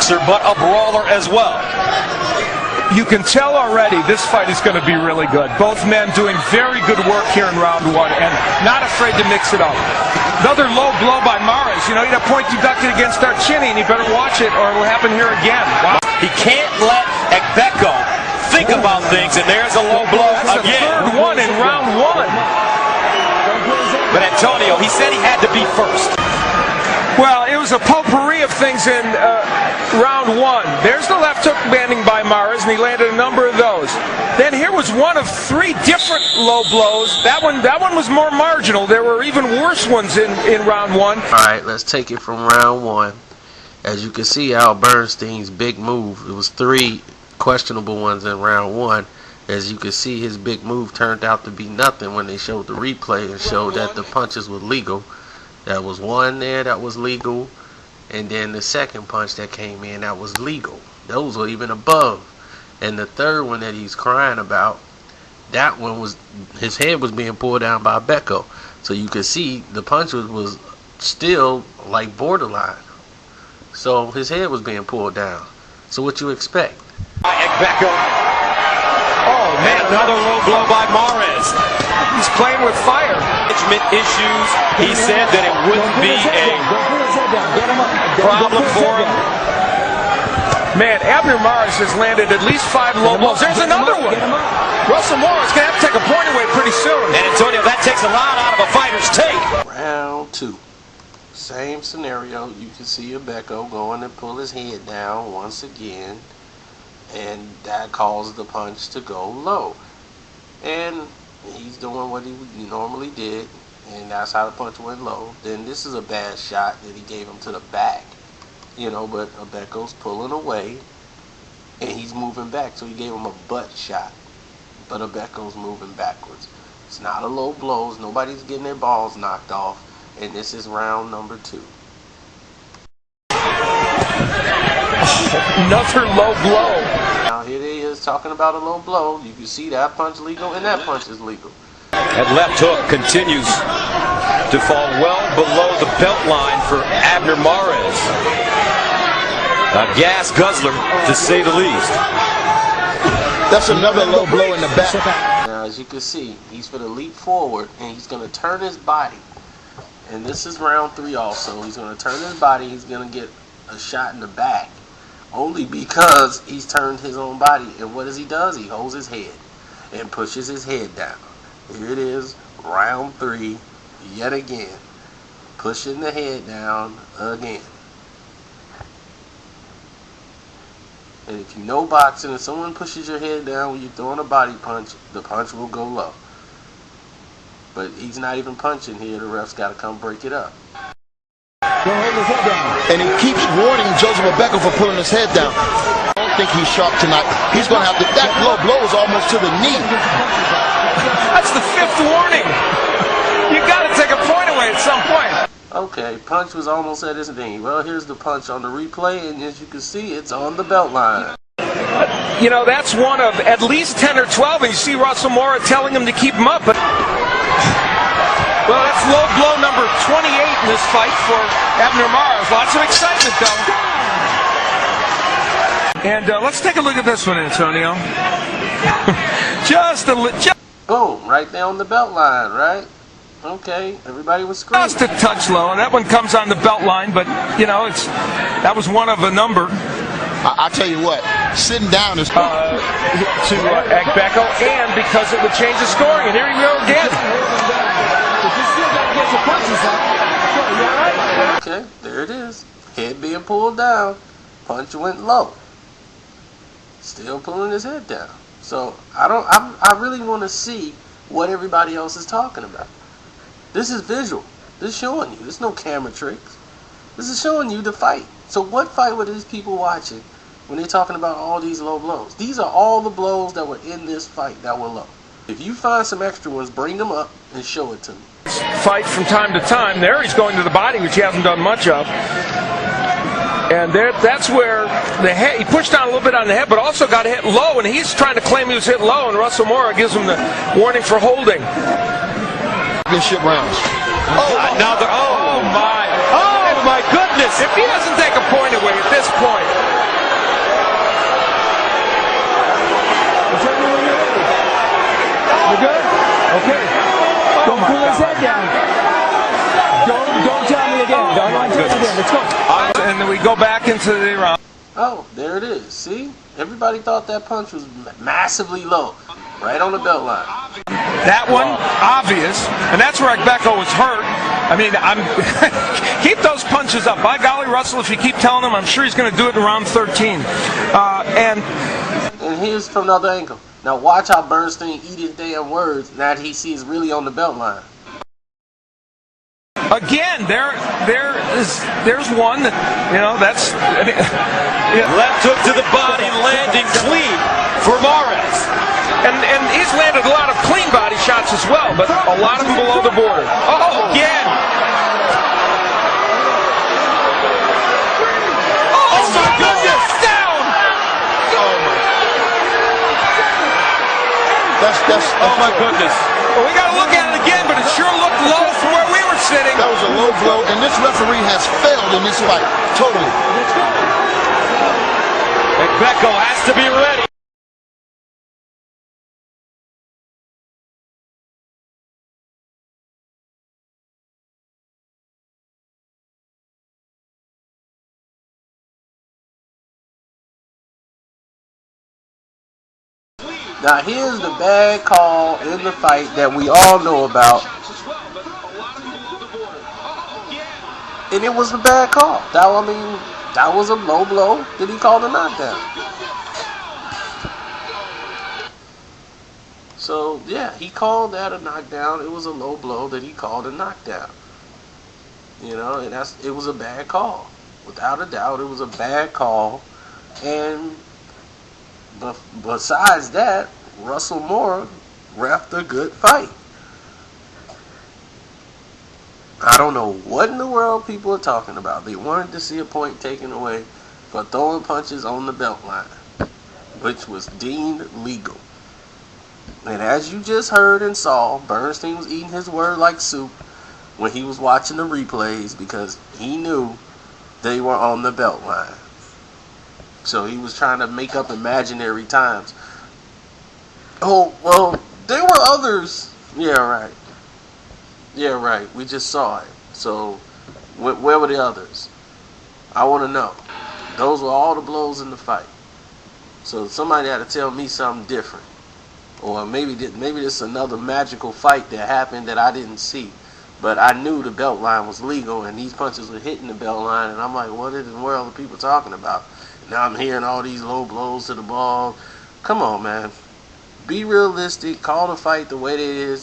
boxer, but a brawler as well. You can tell already this fight is going to be really good. Both men doing very good work here in round one and not afraid to mix it up. Another low blow by Mares. You know, he had a point deducted against Darchinny, and he better watch it or it will happen here again. Wow. He can't let Agbeko think about things, and there's a low blow That's again. The third one in round one. But Antonio, he said he had to be first. Well, it was a potpourri of things in round one. There's the left hook landing by Mares, and he landed a number of those. Then here was one of three different low blows. That one was more marginal. There were even worse ones in round one. All right, let's take it from round one. As you can see, Al Bernstein's big move. It was three questionable ones in round one. As you can see, his big move turned out to be nothing when they showed the replay and showed that the punches were legal. That was one there that was legal, and then the second punch that came in that was legal. Those were even above. And the third one that he's crying about, that one was, his head was being pulled down by Becco. So you could see the punch was still like borderline. So his head was being pulled down. So what you expect? Becco. Oh man, another low blow by Mares. He's playing with fire. Management issues. He said that it wouldn't be a problem for him. Man, Abner Mares has landed at least 5 low blows. There's another one. Russell Moore is going to have to take a point away pretty soon. And Antonio, that takes a lot out of a fighter's take. Round two. Same scenario. You can see Becco going to pull his head down once again. And that caused the punch to go low. And he's doing what he normally did. And that's how the punch went low. Then this is a bad shot that he gave him to the back. You know, but Becco's pulling away. And he's moving back. So he gave him a butt shot. But Becco's moving backwards. It's not a low blows. Nobody's getting their balls knocked off. And this is round number 2. Another low blow. Now here they is talking about a low blow. You can see that punch legal and that punch is legal. That left hook continues to fall well below the belt line for Abner Mares. A gas guzzler, to say the least. That's another low blow in the back. Now as you can see, he's going to leap forward and he's going to turn his body. And this is round 3 also. He's going to turn his body. He's going to get a shot in the back. Only because he's turned his own body. And what does he does? He holds his head and pushes his head down. Here it is, round 3, yet again. Pushing the head down again. And if you know boxing, if someone pushes your head down when you're throwing a body punch, the punch will go low. But he's not even punching here. The ref's got to come break it up. And he keeps warning Joseph Becco for pulling his head down. I don't think he's sharp tonight. He's going to have to, that low blow is almost to the knee. That's the 5th warning. You got to take a point away at some point. Okay, punch was almost at his knee. Well, here's the punch on the replay, and as you can see, it's on the belt line. You know, that's one of at least 10 or 12, and you see Russell Moore telling him to keep him up. But well, that's low blow number 28 in this fight for Abner Mares. Lots of excitement, though. And let's take a look at this one, Antonio. Boom, right there on the belt line, right? Okay, everybody was screaming. Just a touch low, and that one comes on the belt line, but, you know, that was one of a number. I tell you what, sitting down is... to Agbeko, and because it would change the scoring, and here we go again. Okay, there it is. Head being pulled down. Punch went low. Still pulling his head down. So I really want to see what everybody else is talking about. This is visual. This is showing you. There's no camera tricks. This is showing you the fight. So what fight were these people watching when they're talking about all these low blows? These are all the blows that were in this fight that were low. If you find some extra ones, bring them up and show it to me. Fight from time to time. There he's going to the body, which he hasn't done much of. And that's where the head, he pushed down a little bit on the head, but also got hit low, and he's trying to claim he was hit low, and Russell Moore gives him the warning for holding. Championship rounds. Oh my goodness! If he doesn't take a point away at this point, let's go. And then we go back into the round. Oh, there it is. See? Everybody thought that punch was massively low. Right on the belt line. That one, obvious. And that's where Becco was hurt. I mean, keep those punches up. By golly, Russell, if you keep telling him, I'm sure he's going to do it in round 13. And here's from another angle. Now watch how Bernstein eat his damn words now that he sees really on the belt line. Again, there's one that, that's... Left hook to the body, landing clean for Mares. And he's landed a lot of clean body shots as well, but a lot of them below the border. Oh, again! Oh my goodness! Down! Oh my goodness. Well, we got to look at it again, but it sure looked low from where we were sitting. That was a low blow, and this referee has failed in this fight. Totally. And Becco has to be ready. Now here's the bad call in the fight that we all know about. And it was a bad call. That was a low blow that he called a knockdown. So yeah, he called that a knockdown. It was a low blow that he called a knockdown. And it was a bad call. Without a doubt, it was a bad call. And but besides that, Russell Moore reffed a good fight. I don't know what in the world people are talking about. They wanted to see a point taken away for throwing punches on the belt line, which was deemed legal. And as you just heard and saw, Bernstein was eating his word like soup when he was watching the replays because he knew they were on the belt line. So he was trying to make up imaginary times. Oh, well, there were others. Yeah, right. Yeah, right. We just saw it. So where were the others? I want to know. Those were all the blows in the fight. So somebody had to tell me something different. Or maybe this is another magical fight that happened that I didn't see. But I knew the belt line was legal and these punches were hitting the belt line. And I'm like, what in the world are people talking about? Now I'm hearing all these low blows to the ball. Come on, man. Be realistic. Call the fight the way it is.